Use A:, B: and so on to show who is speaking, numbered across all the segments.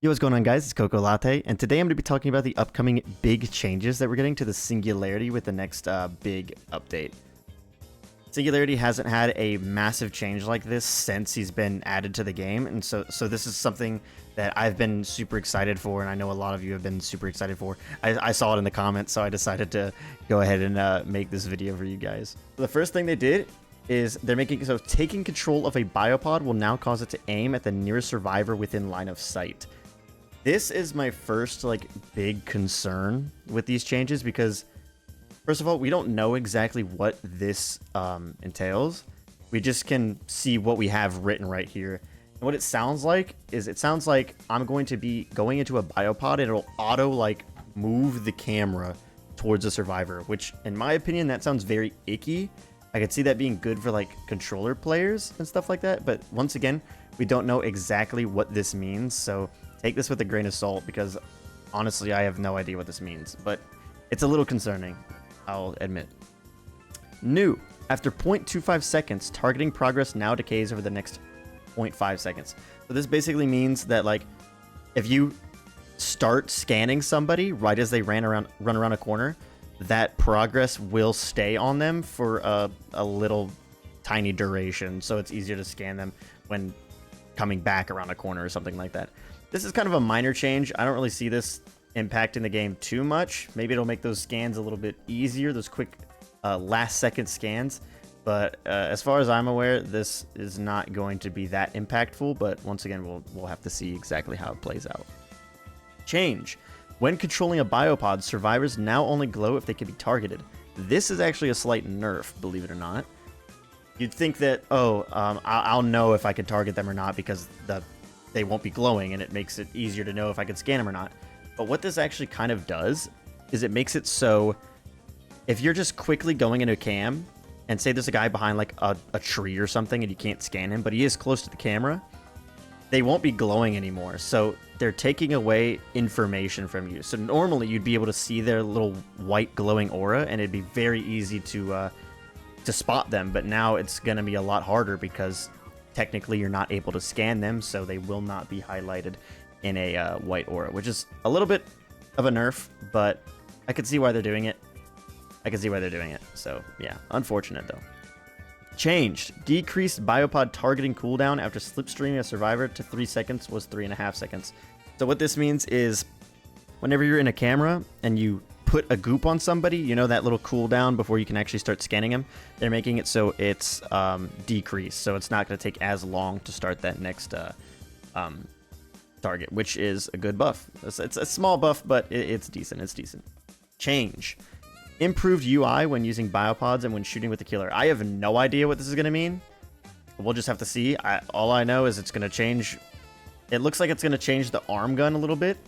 A: Yo, what's going on, guys? It's Coco Latte, and today I'm going to be talking about the upcoming big changes that we're getting to the Singularity with the next big update. Singularity hasn't had a massive change like this since he's been added to the game, and so this is something that I've been super excited for, and I know a lot of you have been super excited for. I saw it in the comments, so I decided to go ahead and make this video for you guys. The first thing they did is they're making so taking control of a biopod will now cause it to aim at the nearest survivor within line of sight. This is my first big concern with these changes because, first of all, we don't know exactly what this entails. We just can see what we have written right here. And what it sounds like is I'm going to be going into a biopod and it'll auto move the camera towards the survivor, which in my opinion, that sounds very icky. I could see that being good for controller players and stuff like that. But once again, we don't know exactly what this means. So take this with a grain of salt because honestly, I have no idea what this means, but it's a little concerning, I'll admit. New, after 0.25 seconds, targeting progress now decays over the next 0.5 seconds. So this basically means that if you start scanning somebody right as they run around a corner, that progress will stay on them for a little tiny duration. So it's easier to scan them when coming back around a corner or something like that. This is kind of a minor change. I don't really see this impacting the game too much. Maybe it'll make those scans a little bit easier, those quick last second scans. But as far as I'm aware, this is not going to be that impactful. But once again, we'll have to see exactly how it plays out. Change. When controlling a biopod, survivors now only glow if they can be targeted. This is actually a slight nerf, believe it or not. You'd think that, I'll know if I can target them or not because they won't be glowing, and it makes it easier to know if I can scan them or not. But what this actually kind of does is it makes it so if you're just quickly going into a cam, and say there's a guy behind a tree or something and you can't scan him, but he is close to the camera, they won't be glowing anymore. So they're taking away information from you. So normally you'd be able to see their little white glowing aura, and it'd be very easy to spot them. But now it's going to be a lot harder because technically you're not able to scan them, so they will not be highlighted in a white aura, which is a little bit of a nerf, but I can see why they're doing it. So yeah, unfortunate though. Changed. Decreased biopod targeting cooldown after slipstreaming a survivor to 3 seconds was 3.5 seconds. So what this means is whenever you're in a camera and you put a goop on somebody, you know that little cooldown before you can actually start scanning them, they're making it so it's decreased. So it's not going to take as long to start that next target, which is a good buff. It's a small buff, but it's decent. It's decent. Change. Improved UI when using biopods and when shooting with the killer. I have no idea what this is going to mean. We'll just have to see. All I know is it's going to change. It looks like it's going to change the arm gun a little bit.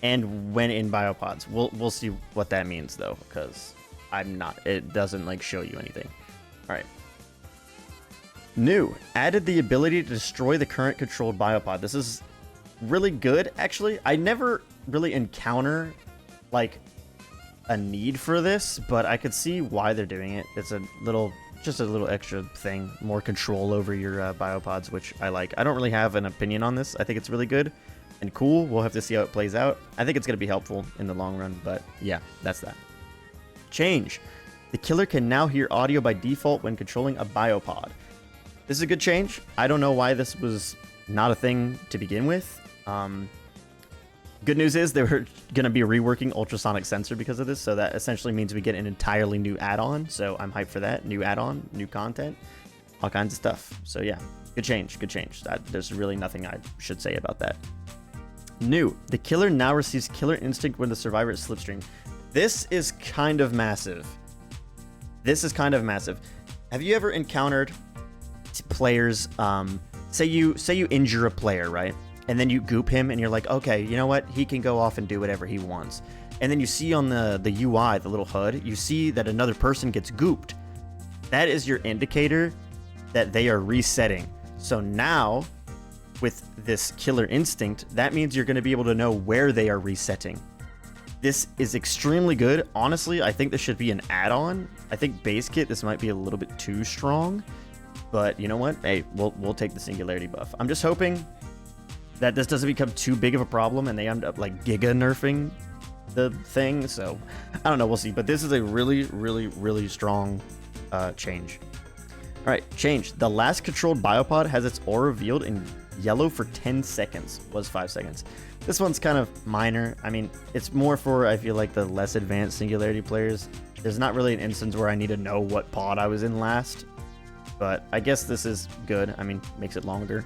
A: And when in biopods. We'll see what that means, though, because it doesn't show you anything. All right. New. Added the ability to destroy the current controlled biopod. This is really good, actually. I never really encounter, a need for this, but I could see why they're doing it. It's just a little extra thing, more control over your biopods, which I like. I don't really have an opinion on this. I think it's really good and cool. We'll have to see how it plays out. I think it's going to be helpful in the long run, but yeah, that's that. Change. The killer can now hear audio by default when controlling a biopod. This is a good change. I don't know why this was not a thing to begin with. Good news is they were going to be reworking ultrasonic sensor because of this, so that essentially means we get an entirely new add-on, so I'm hyped for that. New add-on, new content, all kinds of stuff. So yeah, good change, good change. There's really nothing I should say about that. New, the killer now receives killer instinct when the survivor is slipstreamed. This is kind of massive. Have you ever encountered players, say you injure a player, right? And then you goop him and you're like, okay, you know what? He can go off and do whatever he wants. And then you see on the UI, the little HUD, you see that another person gets gooped. That is your indicator that they are resetting. So now, with this killer instinct, that means you're going to be able to know where they are resetting. This is extremely good. Honestly, I think this should be an add-on. I think base kit, this might be a little bit too strong. But you know what? Hey, we'll take the Singularity buff. I'm just hoping that this doesn't become too big of a problem and they end up like giga nerfing the thing. So I don't know, we'll see. But this is a really, really, really strong change. All right, change. The last controlled biopod has its aura revealed in yellow for 10 seconds. Was 5 seconds. This one's kind of minor. I mean, it's more for, I feel like, the less advanced Singularity players. There's not really an instance where I need to know what pod I was in last. But I guess this is good. I mean, makes it longer.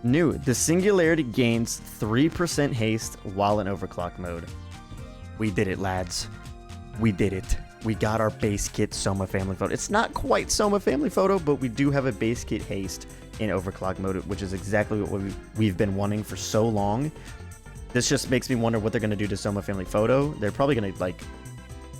A: New. The Singularity gains 3% haste while in overclock mode. We did it, lads. We did it. We got our base kit Soma family photo. It's not quite Soma family photo, but we do have a base kit haste in overclock mode, which is exactly what we've been wanting for so long. This just makes me wonder what they're going to do to Soma family photo. They're probably going to like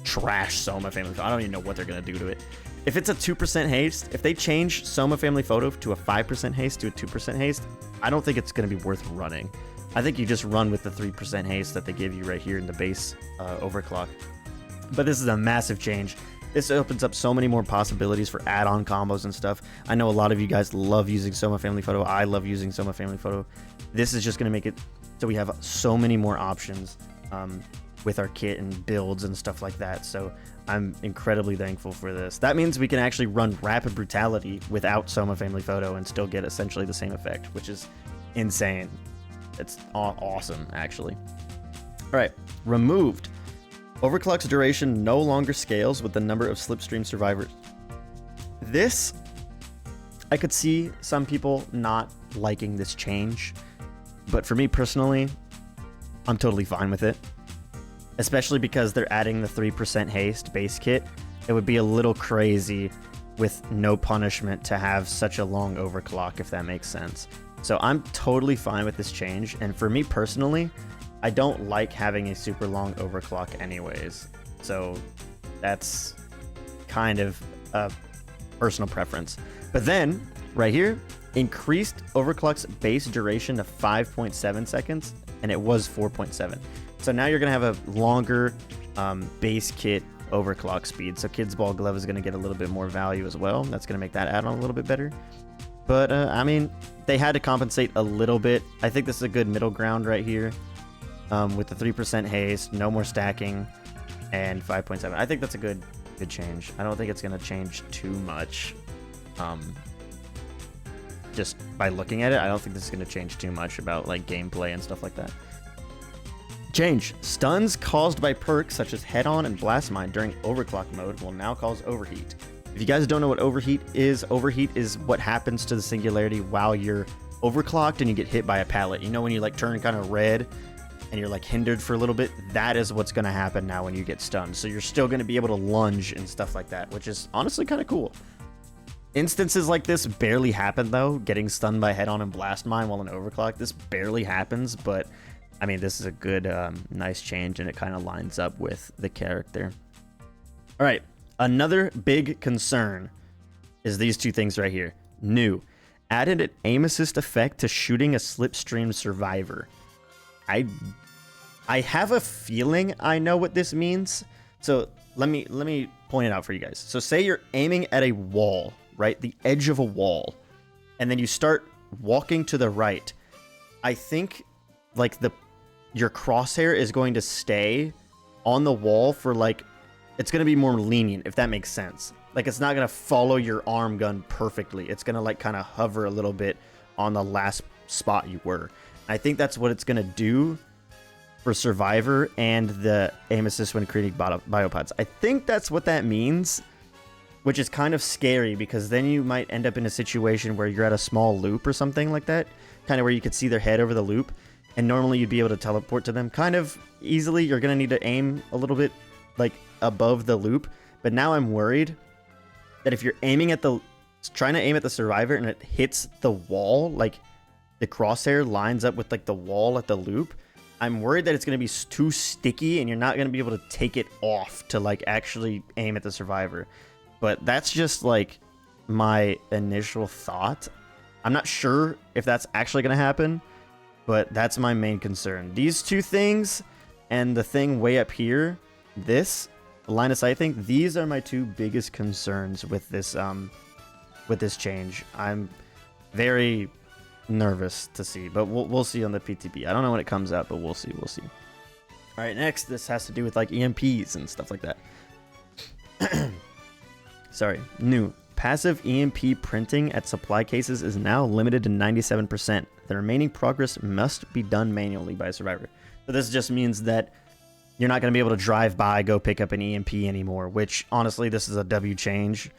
A: trash Soma family photo. I don't even know what they're going to do to it. If it's a 2% haste, if they change Soma family photo to a 5% haste to a 2% haste, I don't think it's going to be worth running. I think you just run with the 3% haste that they give you right here in the base overclock. But this is a massive change. This opens up so many more possibilities for add-on combos and stuff. I know a lot of you guys love using Soma Family Photo. I love using Soma Family Photo. This is just going to make it so we have so many more options with our kit and builds and stuff like that. So I'm incredibly thankful for this. That means we can actually run Rapid Brutality without Soma Family Photo and still get essentially the same effect, which is insane. It's awesome, actually. All right, removed. Overclock's duration no longer scales with the number of slipstream survivors. This, I could see some people not liking this change, but for me personally, I'm totally fine with it. Especially because they're adding the 3% haste base kit. It would be a little crazy with no punishment to have such a long overclock, if that makes sense. So I'm totally fine with this change, and for me personally, I don't like having a super long overclock anyways, so that's kind of a personal preference. But then, right here, increased overclock's base duration to 5.7 seconds, and it was 4.7. So now you're going to have a longer base kit overclock speed, so Kids Ball Glove is going to get a little bit more value as well. That's going to make that add-on a little bit better. But, I mean, they had to compensate a little bit. I think this is a good middle ground right here. With the 3% haste, no more stacking, and 5.7. I think that's a good change. I don't think it's going to change too much. Just by looking at it, I don't think this is going to change too much about like gameplay and stuff like that. Change. Stuns caused by perks such as Head-On and Blast Mine during overclock mode will now cause Overheat. If you guys don't know what Overheat is what happens to the Singularity while you're overclocked and you get hit by a pallet. You know when you like turn kind of red and you're like hindered for a little bit? That is what's going to happen now when you get stunned. So you're still going to be able to lunge and stuff like that, which is honestly kind of cool. Instances like this barely happen though. Getting stunned by Head-On and Blast Mine while in overclock, this barely happens, but I mean, this is a good, nice change, and it kind of lines up with the character. All right, another big concern is these two things right here. New. Added an aim assist effect to shooting a slipstream survivor. I have a feeling I know what this means. So let me point it out for you guys. So say you're aiming at a wall, right? The edge of a wall. And then you start walking to the right. I think like your crosshair is going to stay on the wall for like, it's going to be more lenient, if that makes sense. Like it's not going to follow your arm gun perfectly. It's going to like kind of hover a little bit on the last spot you were. I think that's what it's going to do for Survivor and the aim assist when creating biopods. I think that's what that means, which is kind of scary because then you might end up in a situation where you're at a small loop or something like that, kind of where you could see their head over the loop, and normally you'd be able to teleport to them kind of easily. You're going to need to aim a little bit like above the loop, but now I'm worried that if you're trying to aim at the Survivor and it hits the wall, like the crosshair lines up with like the wall at the loop, I'm worried that it's going to be too sticky and you're not going to be able to take it off to like actually aim at the Survivor. But that's just like my initial thought. I'm not sure if that's actually going to happen, but that's my main concern. These two things and the thing way up here, the line of sight thing, these are my two biggest concerns with this change. I'm very nervous to see, but we'll see on the PTB. I don't know when it comes out, but we'll see. All right, next, this has to do with like EMPs and stuff like that. Sorry. New. Passive EMP printing at supply cases is now limited to 97%. The remaining progress must be done manually by a survivor. So this just means that you're not going to be able to drive by, go pick up an EMP anymore, which honestly, this is a W change.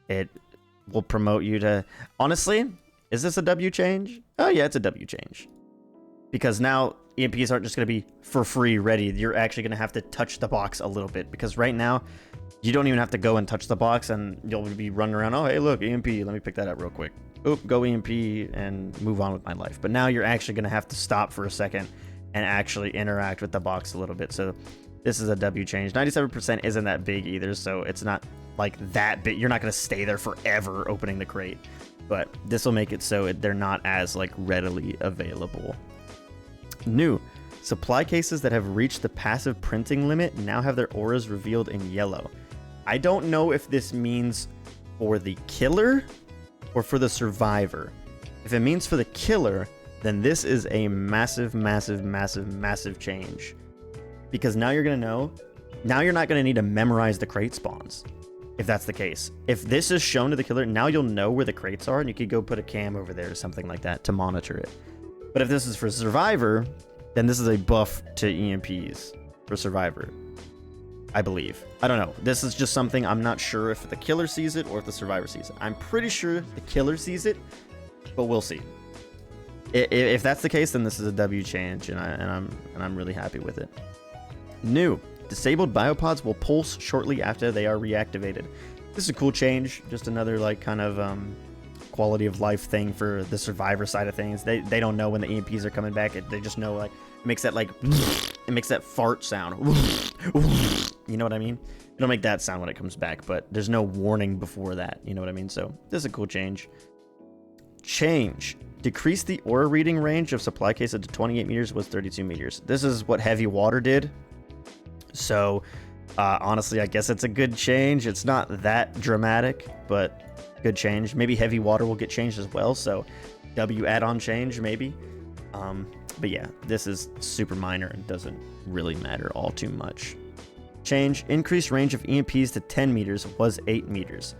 A: It will promote you to... Honestly, is this a W change? Oh yeah, it's a W change. Because now EMPs aren't just going to be for free ready. You're actually going to have to touch the box a little bit, because right now you don't even have to go and touch the box and you'll be running around. Oh, hey, look, EMP. Let me pick that up real quick. Oop, go EMP and move on with my life. But now you're actually going to have to stop for a second and actually interact with the box a little bit. So this is a W change. 97% isn't that big either, so it's not like that big. You're not going to stay there forever opening the crate. But this will make it so they're not as like readily available. New. Supply cases that have reached the passive printing limit now have their auras revealed in yellow. I don't know if this means for the killer or for the survivor. If it means for the killer, then this is a massive, massive, massive, massive change. Because now you're going to know, now you're not going to need to memorize the crate spawns, if that's the case. If this is shown to the killer, now you'll know where the crates are, and you could go put a cam over there or something like that to monitor it. But if this is for survivor, then this is a buff to EMPs for survivor, I believe. I don't know. This is just something I'm not sure if the killer sees it or if the survivor sees it. I'm pretty sure the killer sees it, but we'll see. If that's the case, then this is a W change, and I'm really happy with it. New. Disabled biopods will pulse shortly after they are reactivated. This is a cool change. Just another like kind of quality of life thing for the survivor side of things. They don't know when the EMPs are coming back. They just know, like, it makes that like it makes that fart sound. You know what I mean? It'll make that sound when it comes back, but there's no warning before that. You know what I mean? So this is a cool change. Change. Decrease the aura reading range of supply cases to 28 meters was 32 meters. This is what heavy water did. So honestly, I guess it's a good change. It's not that dramatic, but good change. Maybe heavy water will get changed as well, so W add-on change maybe. But yeah, this is super minor and doesn't really matter all too much. Change. Increased range of EMPs to 10 meters was 8 meters.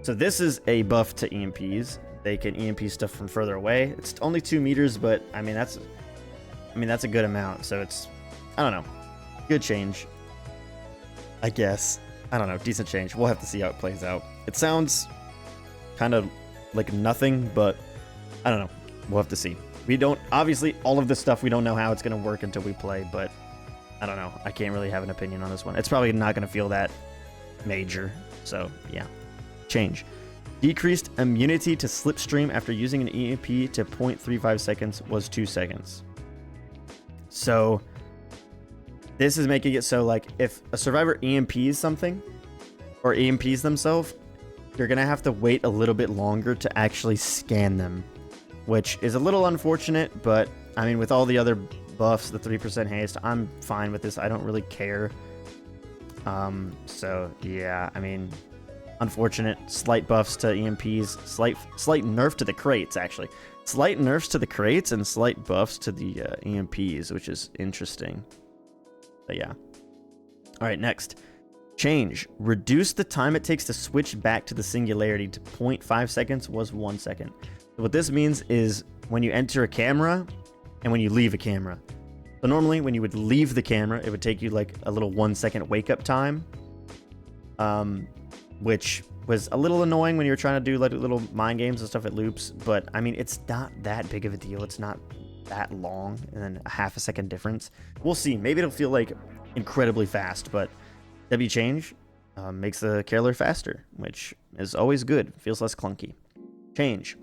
A: So this is a buff to EMPs. They can EMP stuff from further away. It's only 2 meters, but I mean that's a good amount. So it's, I don't know, good change, I guess. I don't know, decent change. We'll have to see how it plays out. It sounds kind of like nothing, but I don't know. We'll have to see. We don't, obviously, all of this stuff, we don't know how it's going to work until we play, but I don't know. I can't really have an opinion on this one. It's probably not going to feel that major. So yeah. Change. Decreased immunity to slipstream after using an EMP to 0.35 seconds was 2 seconds. So this is making it so, like, if a survivor EMPs something or EMPs themselves, you're going to have to wait a little bit longer to actually scan them, which is a little unfortunate, but I mean, with all the other buffs, the 3% haste, I'm fine with this. I don't really care. So yeah, I mean, unfortunate. Slight buffs to EMPs, slight nerf to the crates, actually. Slight nerfs to the crates and slight buffs to the EMPs, which is interesting. But yeah. All right, next. Change. Reduce the time it takes to switch back to the singularity to 0.5 seconds was 1 second. So what this means is when you enter a camera and when you leave a camera. So normally when you would leave the camera, it would take you like a little 1 second wake up time. Which was a little annoying when you were trying to do like little mind games and stuff at loops. But I mean, it's not that big of a deal. It's not that long, and then a half a second difference. We'll see. Maybe it'll feel like incredibly fast, but W change makes the killer faster, which is always good. Feels less clunky. Change.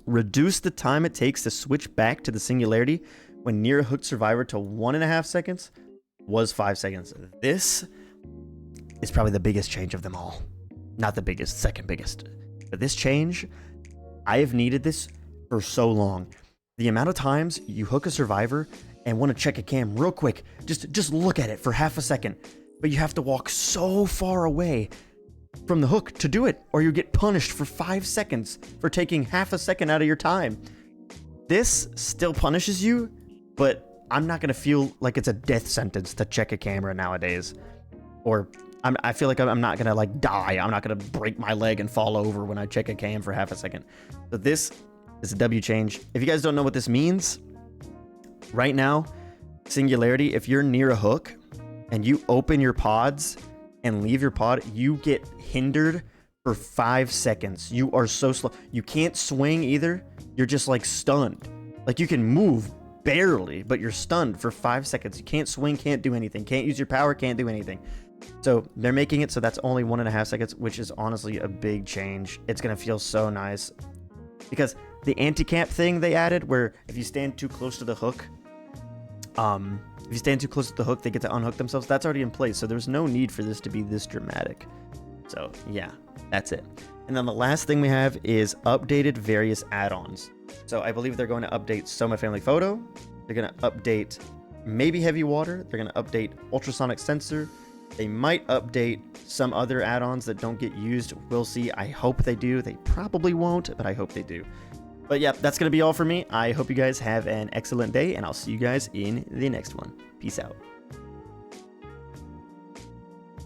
A: Reduce the time it takes to switch back to the singularity when near a hooked survivor to 1.5 seconds was 5 seconds. This is probably the biggest change of them all. Not the biggest, second biggest. But this change, I have needed this for so long. The amount of times you hook a survivor and want to check a cam real quick, just look at it for half a second, but you have to walk so far away from the hook to do it, or you get punished for 5 seconds for taking half a second out of your time. This still punishes you, but I'm not going to feel like it's a death sentence to check a camera nowadays. Or I feel like I'm not going to like die. I'm not going to break my leg and fall over when I check a cam for half a second. So this is a W change. If you guys don't know what this means, right now, Singularity, if you're near a hook and you open your pods and leave your pod, you get hindered for 5 seconds. You are so slow. You can't swing either. You're just like stunned. Like you can move barely, but you're stunned for 5 seconds. You can't swing, can't do anything, can't use your power, can't do anything. So they're making it so that's only 1.5 seconds, which is honestly a big change. It's gonna feel so nice because the anti-camp thing they added, where if you stand too close to the hook, they get to unhook themselves. That's already in place, so there's no need for this to be this dramatic. So yeah, that's it. And then the last thing we have is updated various add-ons. So I believe they're going to update Soma Family Photo. They're going to update maybe Heavy Water. They're going to update Ultrasonic Sensor. They might update some other add-ons that don't get used. We'll see. I hope they do. They probably won't, but I hope they do. But yeah, that's going to be all for me. I hope you guys have an excellent day, and I'll see you guys in the next one. Peace out.